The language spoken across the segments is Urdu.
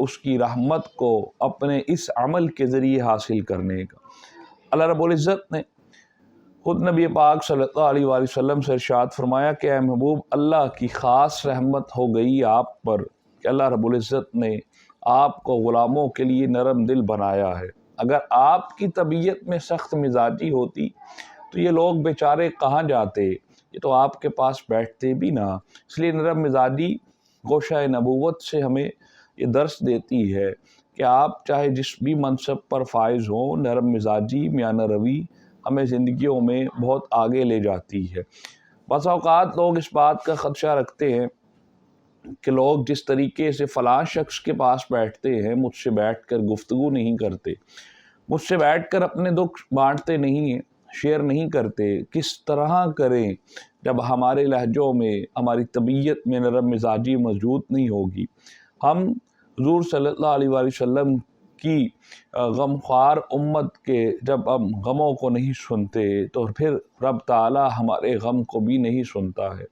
اس کی رحمت کو اپنے اس عمل کے ذریعے حاصل کرنے کا۔ اللہ رب العزت نے خود نبی پاک صلی اللہ علیہ وآلہ وسلم سے ارشاد فرمایا کہ اے محبوب، اللہ کی خاص رحمت ہو گئی آپ پر کہ اللہ رب العزت نے آپ کو غلاموں کے لیے نرم دل بنایا ہے۔ اگر آپ کی طبیعت میں سخت مزاجی ہوتی تو یہ لوگ بیچارے کہاں جاتے، یہ تو آپ کے پاس بیٹھتے بھی نہ۔ اس لیے نرم مزاجی گوشہ نبوت سے ہمیں یہ درس دیتی ہے کہ آپ چاہے جس بھی منصب پر فائز ہوں، نرم مزاجی میانہ روی ہمیں زندگیوں میں بہت آگے لے جاتی ہے۔ بعض اوقات لوگ اس بات کا خدشہ رکھتے ہیں کہ لوگ جس طریقے سے فلاں شخص کے پاس بیٹھتے ہیں، مجھ سے بیٹھ کر گفتگو نہیں کرتے، مجھ سے بیٹھ کر اپنے دکھ بانٹتے نہیں ہیں، شیئر نہیں کرتے، کس طرح کریں جب ہمارے لہجوں میں، ہماری طبیعت میں نرم مزاجی موجود نہیں ہوگی۔ ہم حضور صلی اللہ علیہ وآلہ وسلم کی غمخوار امت کے جب ہم غموں کو نہیں سنتے تو پھر رب تعالی ہمارے غم کو بھی نہیں سنتا ہے،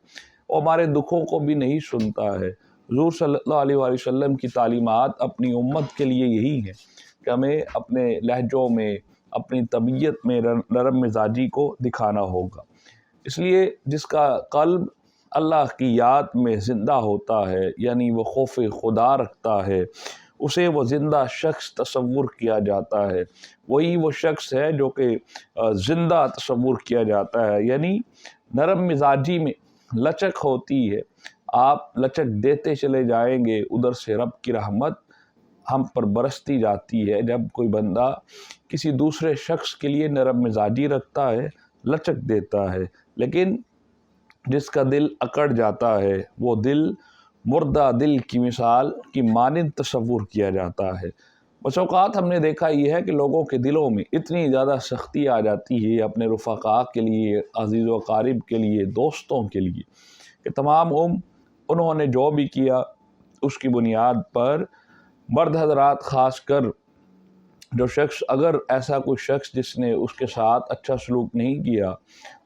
اور ہمارے دکھوں کو بھی نہیں سنتا ہے۔ حضور صلی اللہ علیہ وآلہ وسلم کی تعلیمات اپنی امت کے لیے یہی ہیں کہ ہمیں اپنے لہجوں میں، اپنی طبیعت میں نرم مزاجی کو دکھانا ہوگا۔ اس لیے جس کا قلب اللہ کی یاد میں زندہ ہوتا ہے، یعنی وہ خوف خدا رکھتا ہے، اسے وہ زندہ شخص تصور کیا جاتا ہے۔ وہی وہ شخص ہے جو کہ زندہ تصور کیا جاتا ہے، یعنی نرم مزاجی میں لچک ہوتی ہے۔ آپ لچک دیتے چلے جائیں گے، ادھر سے رب کی رحمت ہم پر برستی جاتی ہے۔ جب کوئی بندہ کسی دوسرے شخص کے لیے نرم مزاجی رکھتا ہے، لچک دیتا ہے، لیکن جس کا دل اکڑ جاتا ہے، وہ دل مردہ دل کی مثال کی مانند تصور کیا جاتا ہے۔ بس اوقات ہم نے دیکھا یہ ہے کہ لوگوں کے دلوں میں اتنی زیادہ سختی آ جاتی ہے اپنے رفقاء کے لیے، عزیز و اقارب کے لیے، دوستوں کے لیے، کہ تمام انہوں نے جو بھی کیا اس کی بنیاد پر مرد حضرات خاص کر جو شخص، اگر ایسا کوئی شخص جس نے اس کے ساتھ اچھا سلوک نہیں کیا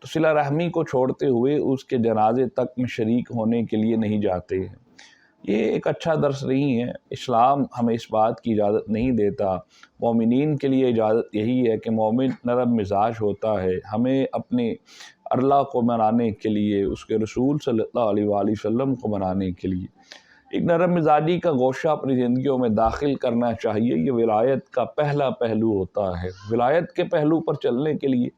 تو صلہ رحمی کو چھوڑتے ہوئے اس کے جنازے تک میں شریک ہونے کے لیے نہیں جاتے ہیں۔ یہ ایک اچھا درس نہیں ہے۔ اسلام ہمیں اس بات کی اجازت نہیں دیتا۔ مومنین کے لیے اجازت یہی ہے کہ مومن نرم مزاج ہوتا ہے۔ ہمیں اپنے اللہ کو منانے کے لیے، اس کے رسول صلی اللہ علیہ وآلہ وسلم کو منانے کے لیے ایک نرم مزاجی کا گوشہ اپنی زندگیوں میں داخل کرنا چاہیے۔ یہ ولایت کا پہلا پہلو ہوتا ہے۔ ولایت کے پہلو پر چلنے کے لیے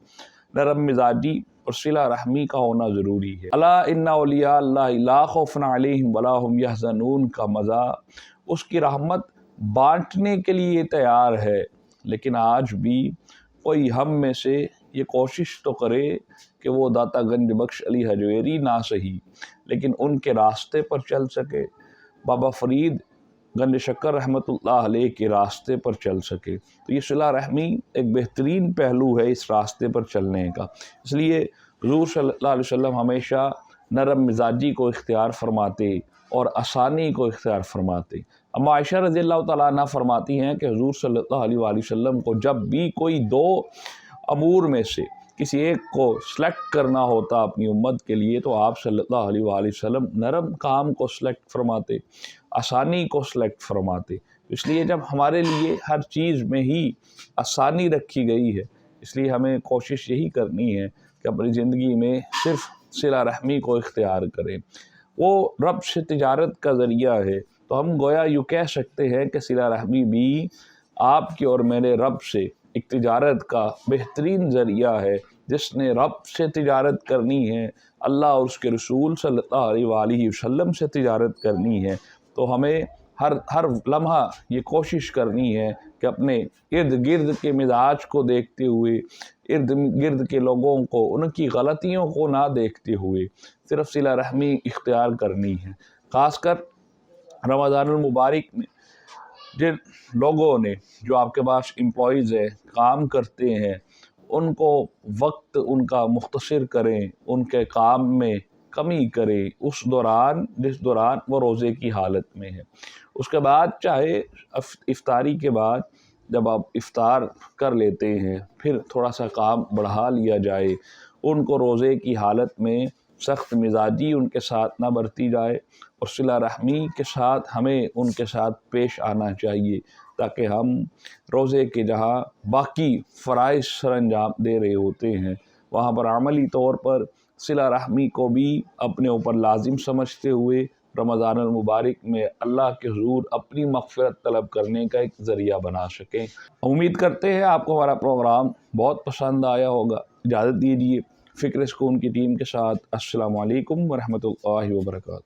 نرم مزاجی اور صلہ رحمی کا ہونا ضروری ہے۔ الا ان اولیاء اللہ لا خوف علیہم ولا هم یحزنون کا مزہ اس کی رحمت بانٹنے کے لیے تیار ہے، لیکن آج بھی کوئی ہم میں سے یہ کوشش تو کرے کہ وہ داتا گنج بخش علی حجویری نہ سہی لیکن ان کے راستے پر چل سکے، بابا فرید گنج شکر رحمۃ اللہ علیہ کے راستے پر چل سکے۔ تو یہ صلہ رحمی ایک بہترین پہلو ہے اس راستے پر چلنے کا۔ اس لیے حضور صلی اللہ علیہ وسلم ہمیشہ نرم مزاجی کو اختیار فرماتے اور آسانی کو اختیار فرماتے۔ اما عائشہ رضی اللہ تعالیٰ عنہ فرماتی ہیں کہ حضور صلی اللہ علیہ وآلہ وسلم کو جب بھی کوئی دو امور میں سے کسی ایک کو سلیکٹ کرنا ہوتا اپنی امت کے لیے تو آپ صلی اللہ علیہ وآلہ وسلم نرم کام کو سلیکٹ فرماتے، آسانی کو سلیکٹ فرماتے۔ اس لیے جب ہمارے لیے ہر چیز میں ہی آسانی رکھی گئی ہے، اس لیے ہمیں کوشش یہی کرنی ہے کہ اپنی زندگی میں صرف صلہ رحمی کو اختیار کریں۔ وہ رب سے تجارت کا ذریعہ ہے، تو ہم گویا یوں کہہ سکتے ہیں کہ صلہ رحمی بھی آپ کی اور میرے رب سے ایک تجارت کا بہترین ذریعہ ہے۔ جس نے رب سے تجارت کرنی ہے، اللہ اور اس کے رسول صلی اللہ علیہ وآلہ وسلم سے تجارت کرنی ہے، تو ہمیں ہر لمحہ یہ کوشش کرنی ہے کہ اپنے ارد گرد کے مزاج کو دیکھتے ہوئے، ارد گرد کے لوگوں کو ان کی غلطیوں کو نہ دیکھتے ہوئے صرف صلہ رحمی اختیار کرنی ہے۔ خاص کر رمضان المبارک میں جن لوگوں نے، جو آپ کے پاس امپلائیز ہیں، کام کرتے ہیں، ان کو وقت ان کا مختصر کریں، ان کے کام میں کمی کریں اس دوران جس دوران وہ روزے کی حالت میں ہے۔ اس کے بعد چاہے افطاری کے بعد جب آپ افطار کر لیتے ہیں پھر تھوڑا سا کام بڑھا لیا جائے، ان کو روزے کی حالت میں سخت مزاجی ان کے ساتھ نہ برتی جائے، اور صلہ رحمی کے ساتھ ہمیں ان کے ساتھ پیش آنا چاہیے، تاکہ ہم روزے کے جہاں باقی فرائض سر انجام دے رہے ہوتے ہیں وہاں پر عملی طور پر صلہ رحمی کو بھی اپنے اوپر لازم سمجھتے ہوئے رمضان المبارک میں اللہ کے حضور اپنی مغفرت طلب کرنے کا ایک ذریعہ بنا سکیں۔ امید کرتے ہیں آپ کو ہمارا پروگرام بہت پسند آیا ہوگا۔ اجازت دیجیے فکر سکون کی ٹیم کے ساتھ السلام علیکم ورحمۃ اللہ وبرکاتہ۔